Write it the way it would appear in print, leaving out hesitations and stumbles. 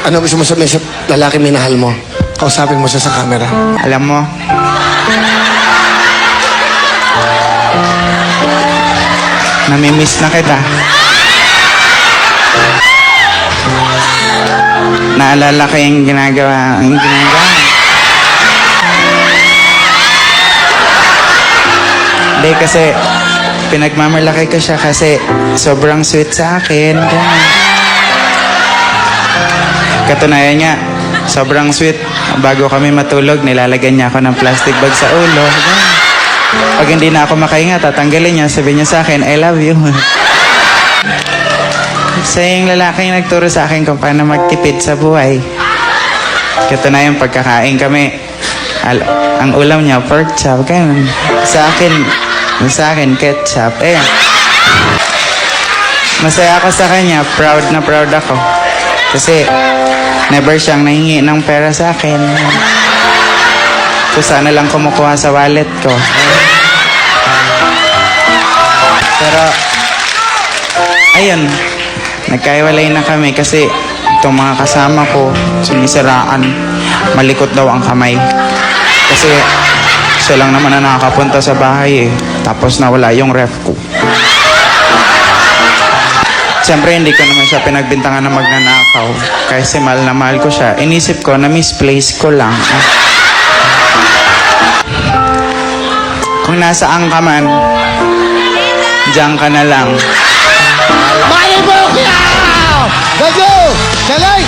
Ano gusto mo sabihin sa lalaki minahal mo? Kausapin mo siya sa camera. Alam mo, namimiss na kita. Naalala ko yung ginagawa. Hindi kasi pinagmamalaki ko siya kasi sobrang sweet sa akin. Ganun. Katunayan niya, sobrang sweet. Bago kami matulog, nilalagyan niya ako ng plastic bag sa ulo. Ganun. Pag hindi na ako makahinga, tatanggalin niya. Sabi niya sa akin, I love you. Siya yung lalaking nagturo sa akin kung paano magtipid sa buhay. Katunayan, pagkakain kami, ang ulam niya, pork chop. Ganun. Sa akin, ketchup. Masaya ako sa kanya. Proud na proud ako. Kasi, never siyang nahingi ng pera sa akin. Kung sana lang kumukuha sa wallet ko. Pero, ayun, nagkaiwalay na kami kasi itong mga kasama ko, sinisiraan, malikot daw ang kamay. Kasi, siya lang naman na nakakapunta sa bahay eh. Tapos nawala yung ref ko. Siyempre, hindi ko naman siya pinagbintangan na magnanakaw. Kasi mahal na mahal ko siya. Inisip ko na misplace ko lang. Kung nasaan ka man, diyan ka na lang. Mali mo! Gago! Galing!